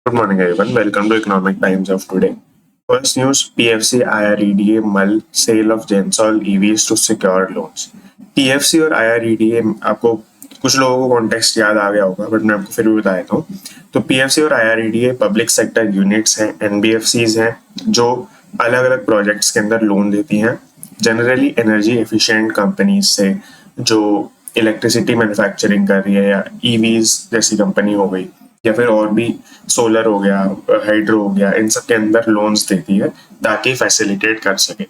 Good morning, everyone. Welcome to Economic Times of today. First news: PFC, IREDA, MUL sale of Gensol EVs to secure loans. PFC और IREDA आपको कुछ लोगों को context याद आ गया होगा, बट मैं आपको फिर भी बता देता हूँ। तो PFC और IREDA पब्लिक सेक्टर यूनिट्स हैं, NBFCs हैं, जो अलग अलग प्रोजेक्ट्स के अंदर लोन देती हैं, जनरली एनर्जी एफिशिएंट कंपनीज से, जो इलेक्ट्रिसिटी मैन्युफैक्चरिंग कर रही है, या EVs जैसी कंपनी हो गई, या फिर और भी सोलर हो गया, हाइड्रो हो गया, इन सब के अंदर लोन्स देती है ताकि फैसिलिटेट कर सके।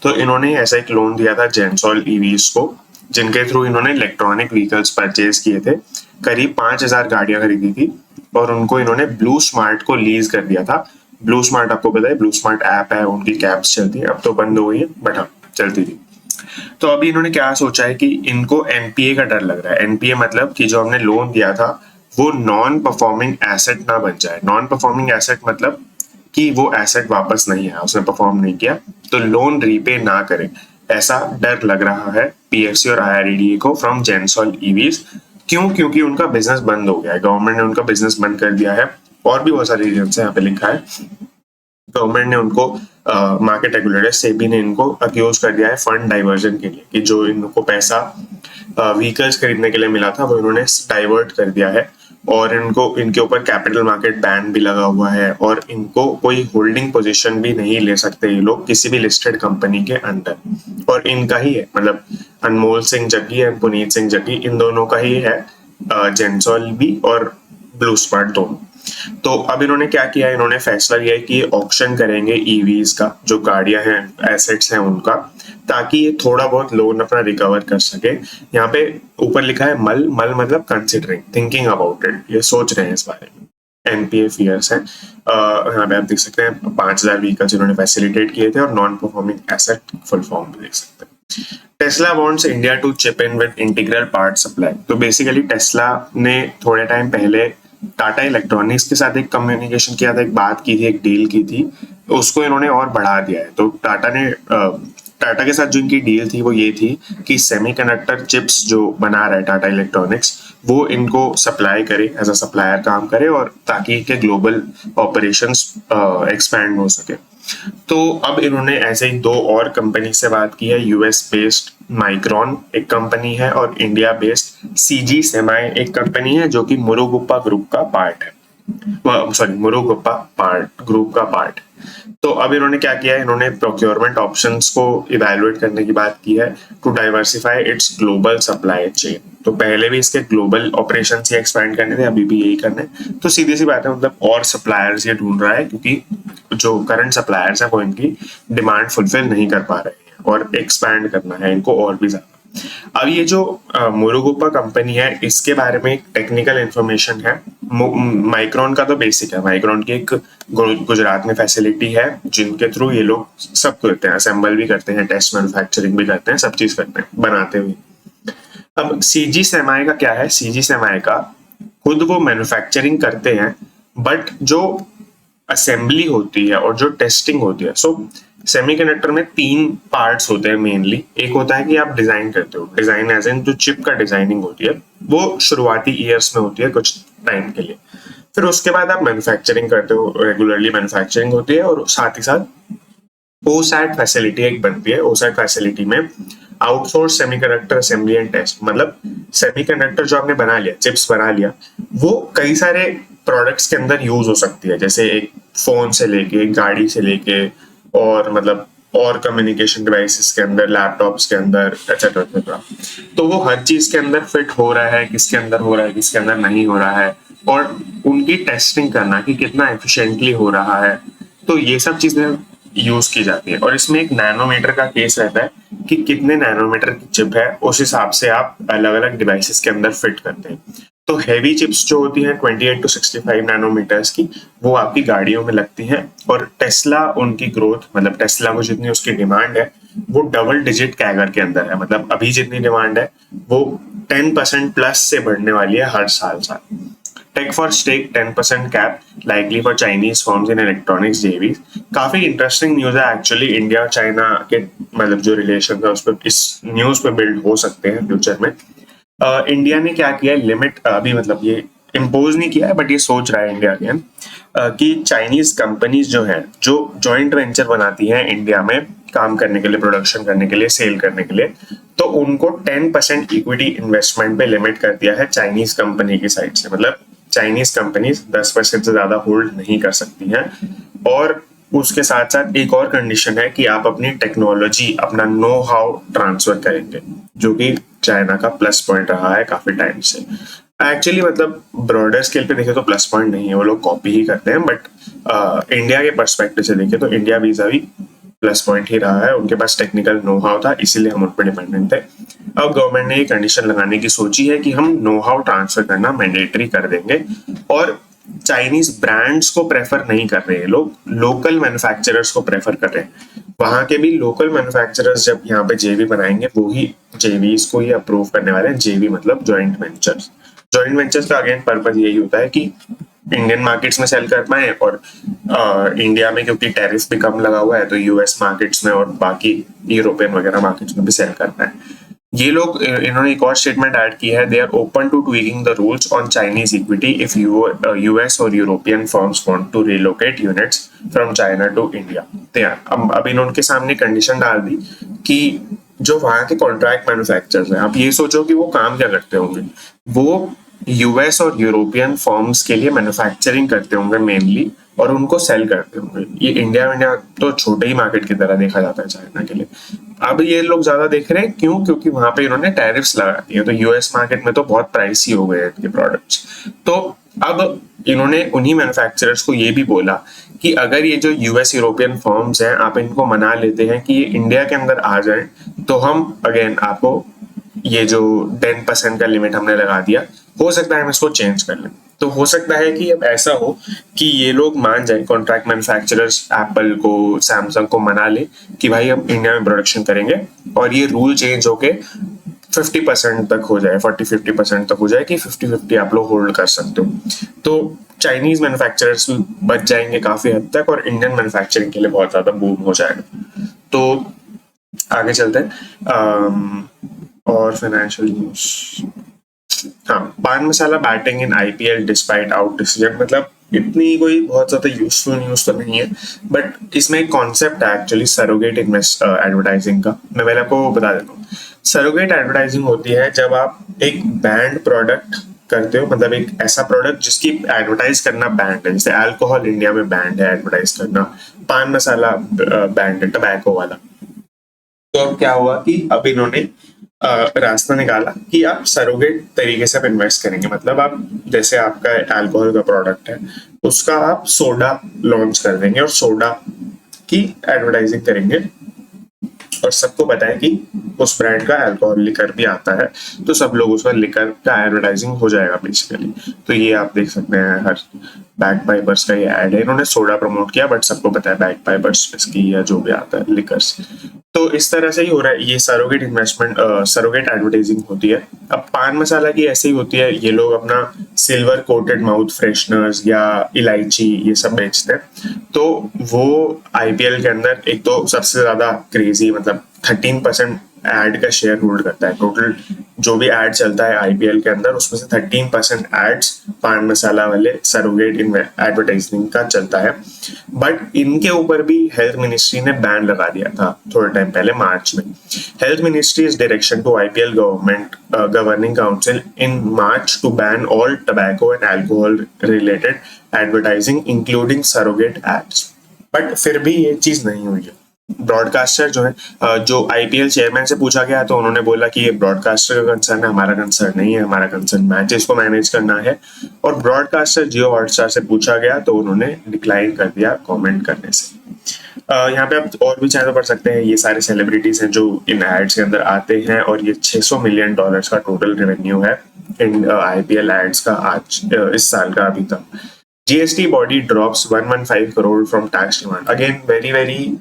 तो इन्होंने ऐसा एक लोन दिया था जेंसॉल ईवीज को, जिनके थ्रू इन्होंने इलेक्ट्रॉनिक व्हीकल्स परचेज किए थे। करीब 5,000 गाड़ियां खरीदी थी और उनको इन्होंने ब्लू स्मार्ट को लीज कर दिया था। ब्लू स्मार्ट आपको पता है, ब्लू स्मार्ट ऐप है, उनकी कैब्स चलती है, अब तो बंद हो गई है, बट हाँ चलती थी। तो अभी इन्होंने क्या सोचा है कि इनको एनपीए का डर लग रहा है। एनपीए मतलब कि जो हमने लोन दिया था वो नॉन परफॉर्मिंग एसेट ना बन जाए। नॉन परफॉर्मिंग एसेट मतलब कि वो एसेट वापस नहीं आया, उसने परफॉर्म नहीं किया, तो लोन रीपे ना करे, ऐसा डर लग रहा है पीएफसी और आईआरडीए को फ्रॉम जेंसॉल ईवीज। क्यों? क्योंकि उनका बिजनेस बंद हो गया है, गवर्नमेंट ने उनका बिजनेस बंद कर दिया है। और भी बहुत सारे रीजन है, यहाँ पे लिखा है। गवर्नमेंट ने उनको मार्केट रेगुलेटर सेबी ने इनको अक्यूज कर दिया है फंड डाइवर्जन के लिए, कि जो इनको पैसा व्हीकल्स खरीदने के लिए मिला था वो इन्होंने डाइवर्ट कर दिया है, और इनको इनके ऊपर कैपिटल मार्केट बैन भी लगा हुआ है, और इनको कोई होल्डिंग पोजीशन भी नहीं ले सकते ये लोग किसी भी लिस्टेड कंपनी के अंदर। और इनका ही है, मतलब अनमोल सिंह जग्गी और पुनीत सिंह जग्गी, इन दोनों का ही है जेंसॉल भी और ब्लू स्मार्ट दोनों। तो अब इन्होंने क्या किया, इन्होंने फैसला लिया है कि ऑक्शन करेंगे ईवीज का, जो गाड़ियां हैं, एसेट्स हैं उनका, ताकि ये थोड़ा बहुत लोन अपना रिकवर कर सके। यहाँ पे ऊपर लिखा है मल, मल मतलब कंसिडरिंग, थिंकिंग अबाउट इट, ये सोच रहे हैं इस बारे में। एनपीए फियर्स है, यहाँ पे आप देख सकते हैं 5,000 व्हीकल्स इन्होंने फैसिलिटेट किए थे, और non performing asset full form भी देख सकते हैं। Tesla wants India to chip in with integral part supply. तो बेसिकली टेस्ला ने थोड़े टाइम पहले टाटा इलेक्ट्रॉनिक्स के साथ एक कम्युनिकेशन किया था, एक बात की थी, एक डील की थी, उसको इन्होंने और बढ़ा दिया है। तो टाटा के साथ जो इनकी डील थी वो ये थी कि सेमीकंडक्टर चिप्स जो बना रहा है टाटा इलेक्ट्रॉनिक्स, वो इनको सप्लाई करे, एज अ सप्लायर काम करे, और ताकि इनके ग्लोबल ऑपरेशंस एक्सपैंड हो सके। तो अब इन्होंने ऐसे ही दो और कंपनी से बात की है। यूएस बेस्ड माइक्रॉन एक कंपनी है, और इंडिया बेस्ड सीजी सेमाई एक कंपनी है, जो कि मुरुगुप्पा ग्रुप का पार्ट है, सॉरी मुरुगुप्पा पार्ट ग्रुप का पार्ट। तो अब इन्होंने क्या किया है, इन्होंने प्रोक्योरमेंट ऑप्शंस को इवैल्यूएट करने की बात की है to diversify its global supply chain. तो पहले भी इसके ग्लोबल ऑपरेशन ही एक्सपैंड करने थे, अभी भी यही करने। तो सीधी सी बात है, मतलब और सप्लायर्स ये ढूंढ रहा है, क्योंकि जो करंट सप्लायर्स है वो इनकी डिमांड फुलफिल नहीं कर पा रहे हैं, और एक्सपैंड करना है इनको और भी ज्यादा। अब ये जो मुरुगुप्पा कंपनी है, इसके बारे में एक टेक्निकल इंफॉर्मेशन है। माइक्रॉन का तो बेसिक है, माइक्रॉन की एक गुजरात में फैसिलिटी है, जिनके थ्रू ये लोग सब करते हैं, असेंबल भी करते हैं, टेस्ट मैन्युफैक्चरिंग भी करते हैं, सब चीज करते हैं बनाते हुए। अब सीजी सेमाई का क्या है, सीजी सेमाई का खुद वो मैन्युफैक्चरिंग करते हैं, बट जो असेंबली होती है और जो टेस्टिंग होती है, सो सेमीकंडक्टर में 3 पार्ट्स होते हैं मेनली। एक होता है कि आप डिजाइन करते हो, डिजाइन एज इन जो चिप का डिजाइनिंग होती है, वो शुरुआती ईयर्स में होती है कुछ टाइम के लिए। फिर उसके बाद आप मैन्युफैक्चरिंग करते हो, रेगुलरली मैन्युफैक्चरिंग होती है, और साथ ही साथ ओसैट फैसिलिटी एक बनती है। ओसैट फैसिलिटी में outsource semiconductor assembly and test, मतलब सेमीकंडक्टर जो आपने बना लिया, चिप्स बना लिया, वो कई सारे प्रोडक्ट्स के अंदर यूज हो सकती है, जैसे एक फोन से लेके, एक गाड़ी से लेके, और मतलब और कम्युनिकेशन डिवाइसेस के अंदर, लैपटॉप्स के अंदर, एक्सेट्रा एक्सेट्रा। तो वो हर चीज के अंदर फिट हो रहा है, किसके अंदर हो रहा है, किसके अंदर नहीं हो रहा है, और उनकी टेस्टिंग करना कि कितना एफिशिएंटली हो रहा है। तो ये सब चीजें यूज की जाती है, और इसमें एक नैनोमीटर का केस रहता है कि कितने नैनोमीटर की चिप है, उस हिसाब से आप अलग अलग डिवाइसेस के अंदर फिट करते हैं। तो हैवी चिप्स जो होती हैं 28 to 65 नैनोमीटर्स की, वो आपकी गाड़ियों में लगती हैं। और टेस्ला, उनकी ग्रोथ, मतलब टेस्ला को जितनी उसकी डिमांड है वो डबल डिजिट कैगर के अंदर है, मतलब अभी जितनी डिमांड है वो 10% प्लस से बढ़ने वाली है हर साल। Tech for stake 10% cap likely for Chinese firms in electronics JV. काफी इंटरेस्टिंग न्यूज है एक्चुअली। इंडिया और चाइना के मतलब जो रिलेशन है उस पर इस न्यूज पे बिल्ड हो सकते हैं फ्यूचर में। इंडिया ने क्या किया, लिमिट अभी मतलब ये इम्पोज नहीं किया है बट ये सोच रहा है इंडिया अगेन कि चाइनीज कंपनीज जो हैं जो जॉइंट वेंचर बनाती हैं इंडिया में काम करने के लिए, प्रोडक्शन करने के लिए, सेल करने के लिए, तो उनको 10% इक्विटी इन्वेस्टमेंट पे लिमिट कर दिया है चाइनीज कंपनी की साइड से। मतलब चाइनीज कंपनीज 10% से ज्यादा होल्ड नहीं कर सकती हैं। और उसके साथ साथ एक और कंडीशन है कि आप अपनी टेक्नोलॉजी, अपना नो हाउ ट्रांसफर करेंगे, जो कि चाइना का प्लस पॉइंट रहा है काफी टाइम से। एक्चुअली मतलब ब्रॉडर स्केल पे देखे तो प्लस पॉइंट नहीं है, वो लोग कॉपी ही करते हैं, बट इंडिया के पर्सपेक्टिव से देखे तो इंडिया वीजा भी प्लस पॉइंट ही रहा है। उनके पास टेक्निकल नो हाउ था, इसीलिए हम उन पर डिपेंडेंट थे। अब गवर्नमेंट ने ये कंडीशन लगाने की सोची है कि हम नो हाउ ट्रांसफर करना मैंडेटरी कर देंगे, और चाइनीज ब्रांड्स को प्रेफर नहीं कर रहे हैं लोग, लोकल मैन्युफैक्चरर्स को प्रेफर कर रहे हैं। वहां के भी लोकल मैन्युफैक्चरर्स जब यहाँ पे जेवी बनाएंगे, वो ही जेवीज को ही अप्रूव करने वाले हैं। जेवी मतलब जॉइंट वेंचर्स। जॉइंट वेंचर्स का अगेन पर्पज यही होता है कि इंडियन मार्केट्स में सेल कर पाए, और इंडिया में क्योंकि टैरिफ भी कम लगा हुआ है तो यूएस मार्केट्स में और बाकी यूरोपियन वगैरह मार्केट्स में भी सेल कर पाए। ये लोग, इन्होंने एक और स्टेटमेंट ऐड की है, they are open to tweaking the rules on Chinese equity if US और European firms want to relocate units from China to India. अब इन्होंने उनके सामने कंडीशन डाल दी कि जो वहां के कॉन्ट्रैक्ट मैन्युफैक्चरर्स हैं, आप ये सोचो कि वो काम क्या करते होंगे। वो यूएस और यूरोपियन फर्म्स के लिए मैन्युफैक्चरिंग करते होंगे मेनली, और उनको सेल करते होंगे। ये इंडिया तो छोटे ही मार्केट की तरह देखा जाता है चाइना के लिए। अब ये लोग ज्यादा देख रहे हैं, क्यों? क्योंकि वहां पे इन्होंने टैरिफ्स लगा दिए, तो यूएस मार्केट में तो बहुत प्राइसी हो गए इनके प्रोडक्ट्स। तो अब इन्होंने उन्हीं मैन्युफैक्चरर्स को ये भी बोला कि अगर ये जो यूएस यूरोपियन फर्म्स हैं, आप इनको मना लेते हैं कि ये इंडिया के अंदर आ जाए, तो हम अगेन आपको ये जो 10% का लिमिट हमने लगा दिया, हो सकता है हम इसको चेंज कर लें। तो हो सकता है कि अब ऐसा हो कि ये लोग मान जाए, कॉन्ट्रैक्ट मैन्युफैक्चरर्स एप्पल को, सैमसंग को मना ले कि भाई हम इंडिया में प्रोडक्शन करेंगे, और ये रूल चेंज होके 50% तक हो जाए, 40-50% तक हो जाए कि 50-50 आप लोग होल्ड कर सकते हो। तो चाइनीज मैन्युफैक्चरर्स बच जाएंगे काफी हद तक, और इंडियन मैन्युफैक्चरिंग के लिए बहुत ज्यादा बूम हो जाएगा। तो आगे चलते हैं। और फाइनेंशियल न्यूज, हाँ, paan masala batting in IPL despite out decision. मतलब इतनी कोई बहुत ज्यादा यूजफुल न्यूज तो नहीं है, बट इसमें एक कॉन्सेप्ट है एक्चुअली सरोगेट एडवर्टाइजिंग का। मैं पहले आपको बता देता हूँ। सरोगेट एडवर्टाइजिंग होती है जब आप एक बैंड प्रोडक्ट करते हो, मतलब एक ऐसा प्रोडक्ट जिसकी एडवर्टाइज करना बैंड है। जैसे अल्कोहल इंडिया में बैंड है एडवर्टाइज करना, पान मसाला बैंड है टबैको वाला। तो अब क्या हुआ कि अब इन्होंने रास्ता निकाला कि आप सरोगेट तरीके से इन्वेस्ट करेंगे। मतलब आप, जैसे आपका अल्कोहल का प्रोडक्ट है, उसका आप सोडा लॉन्च कर देंगे और सोडा की एडवर्टाइजिंग करेंगे, और सबको पता है कि उस ब्रांड का अल्कोहल लिकर भी आता है, तो सब लोग उसका लिकर का एडवर्टाइजिंग हो जाएगा बेसिकली। तो ये आप देख सकते हैं, हर बैक पाइपर्स का ये ऐड है, इन्होंने सोडा प्रमोट किया, बट सबको पता है बैक पाइपर्स इसकी या जो भी आता है लिकर्स। तो इस तरह से ही हो रहा है, ये सरोगेट इन्वेस्टमेंट, सरोगेट एडवर्टाइजिंग होती है। अब पान मसाला की ऐसे ही होती है, ये लोग अपना सिल्वर कोटेड माउथ फ्रेशनर्स या इलायची ये सब बेचते हैं। तो वो आईपीएल के अंदर एक तो सबसे ज्यादा क्रेजी, मतलब 13% एड का शेयर होल्ड करता है। टोटल जो भी एड चलता है आईपीएल के अंदर, उसमें से 13% एड्स पान मसाला वाले सरोगेट एडवर्टाइजिंग का चलता है। बट इनके ऊपर भी हेल्थ मिनिस्ट्री ने बैन लगा दिया था थोड़े टाइम पहले, मार्च में। Health ministry is direction to IPL government governing council in March to ban all tobacco and alcohol related advertising including surrogate ads. But फिर भी ये चीज नहीं हुई है। ब्रॉडकास्टर जो है, जो आईपीएल चेयरमैन से पूछा गया तो उन्होंने बोला कि ये ब्रॉडकास्टर का कंसर्न है, हमारा कंसर्न नहीं है, हमारा कंसर्न मैचेस को मैनेज करना है। और ब्रॉडकास्टर जियो हॉटस्टार से पूछा गया तो उन्होंने डिक्लाइन कर दिया कमेंट करने से। यहाँ पे आप और भी चाहे तो पढ़ सकते हैं, ये सारे सेलिब्रिटीज हैं जो इन एड्स के अंदर आते हैं, और ये $600 मिलियन का टोटल रेवेन्यू है इन आईपीएल एड्स का आज इस साल का अभी तक। GST body drops 115 crore from tax demand. Again very very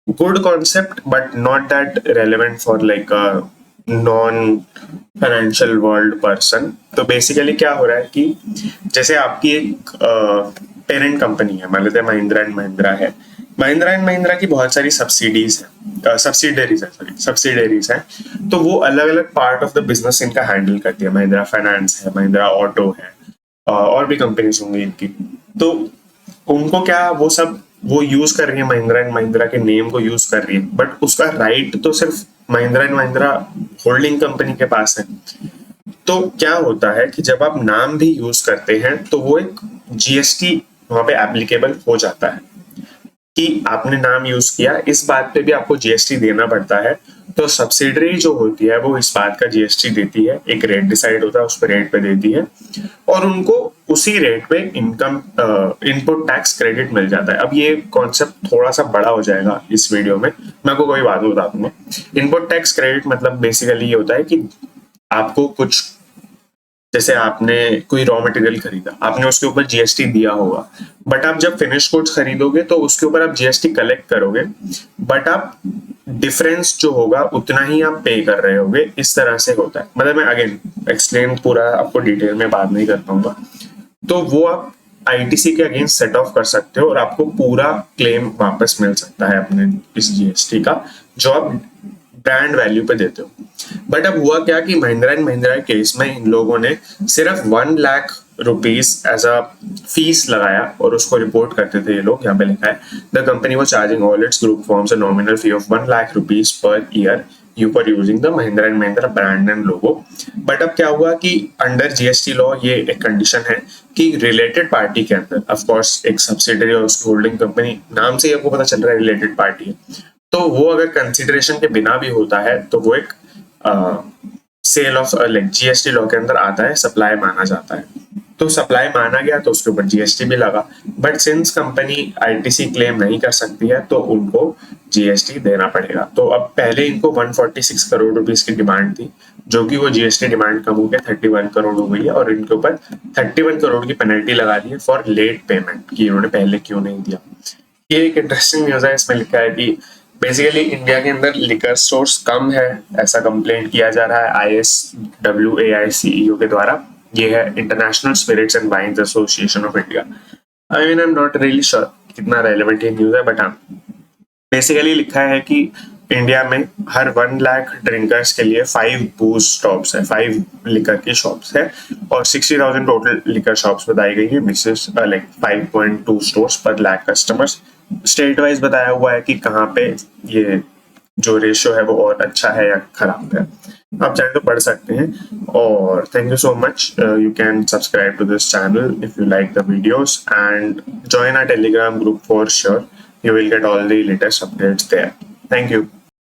good concept but not that relevant for like a non financial world person। तो बेसिकली क्या हो रहा है कि जैसे आपकी एक पेरेंट कंपनी है, मान लेते हैं महिंद्रा एंड महिंद्रा है। महिंद्रा एंड महिंद्रा की बहुत सारी सब्सिडीज है, सब्सिडरीज है। तो वो अलग अलग पार्ट ऑफ द बिजनेस इनका हैंडल करती है। महिंद्रा फाइनेंस है, महिंद्रा ऑटो है, और भी कंपनीज होंगी इनकी, तो उनको क्या वो यूज कर रही है महिंद्रा एंड महिंद्रा के नेम को यूज कर रही है, बट उसका राइट तो सिर्फ Mahindra and Mahindra holding company के पास है। तो क्या होता है कि जब आप नाम भी यूज करते हैं तो वो एक जीएसटी वहां पे एप्लीकेबल हो जाता है कि आपने नाम यूज किया, इस बात पे भी आपको जीएसटी देना पड़ता है। तो सब्सिडरी जो होती है वो इस बात का जीएसटी देती है, एक रेट डिसाइड होता है उस पर रेट पे देती है, और उनको उसी रेट पे इनकम इनपुट टैक्स क्रेडिट मिल जाता है। अब ये कॉन्सेप्ट थोड़ा सा बड़ा हो जाएगा इस वीडियो में, मैं आपको कोई बात बता दूंगा। इनपुट टैक्स क्रेडिट मतलब बेसिकली ये होता है कि आपको कुछ, जैसे आपने कोई रॉ मटेरियल खरीदा, आपने उसके ऊपर जीएसटी दिया होगा, बट आप जब फिनिश गुड्स खरीदोगे तो उसके ऊपर आप जीएसटी कलेक्ट करोगे, बट आप डिफरेंस जो होगा उतना ही आप पे कर रहे होगे। इस तरह से होता है, मतलब मैं अगेन एक्सप्लेन पूरा आपको डिटेल में बात नहीं कर पाऊंगा। तो वो आप आईटीसी के अगेंस्ट सेट ऑफ कर सकते हो और आपको पूरा क्लेम वापस मिल सकता है अपने इस जीएसटी का, जो आप ब्रांड वैल्यू पे देते हो। बट अब हुआ क्या कि महिंद्रा एंड महिंद्रा के केस में इन लोगों ने सिर्फ 1 lakh rupees as a fees लगाया और उसको रिपोर्ट करते थे ये लोग। यहाँ पे लिखा है the company was charging all its group forms a nominal fee of 1 lakh rupees per year you for using the Mahindra and Mahindra brand and logo. But अब क्या हुआ कि अंडर जीएसटी लॉ ये एक कंडीशन है कि रिलेटेड पार्टी के अंदर, ऑफ कोर्स एक सब्सिडरी और उसकी होल्डिंग कंपनी, नाम से ही आपको पता चल रहा है रिलेटेड पार्टी है, तो वो अगर कंसिडरेशन के बिना भी होता है तो वो एक sale of like GST law के अंदर आता है, सप्लाई माना जाता है। तो सप्लाई माना गया तो उसके ऊपर जीएसटी भी लगा, but since company ITC claim नहीं कर सकती है तो उनको जीएसटी देना पड़ेगा। तो अब पहले इनको 146 करोड़ रुपीस की डिमांड थी, जो कि वो जीएसटी डिमांड कम हो गया 31 करोड़ हो गई है, और इनके ऊपर 31 करोड़ की पेनल्टी लगा दी है फॉर लेट पेमेंट कि इन्होंने पहले क्यों नहीं दिया। ये एक इंटरेस्टिंग न्यूज है, इसमें लिखा है कि बेसिकली इंडिया के अंदर लिकर स्टोर्स कम है, ऐसा कंप्लेंट किया जा रहा है ISWAICEO के द्वारा। ये है International Spirits and Wines Association of India. I mean I am not really sure कितना रेलेवेंट ये न्यूज है, बट हाँ बेसिकली लिखा है कि इंडिया में हर 1 लाख ड्रिंकर्स के लिए 5 बूज स्टॉप्स है, 5 लिकर की शॉप्स है, और 60,000 टोटल लिकर शॉप्स बताई गई है, विच इज लाइक 5.2 स्टोर्स पर लाख कस्टमर्स। स्टेट वाइज बताया हुआ है कि कहाँ पे ये जो रेशियो है वो और अच्छा है या खराब है, आप चाहे तो पढ़ सकते हैं। और thank you so much, you can subscribe to this channel if you like the videos and join our telegram group for sure, you will get all the latest updates there. Thank you.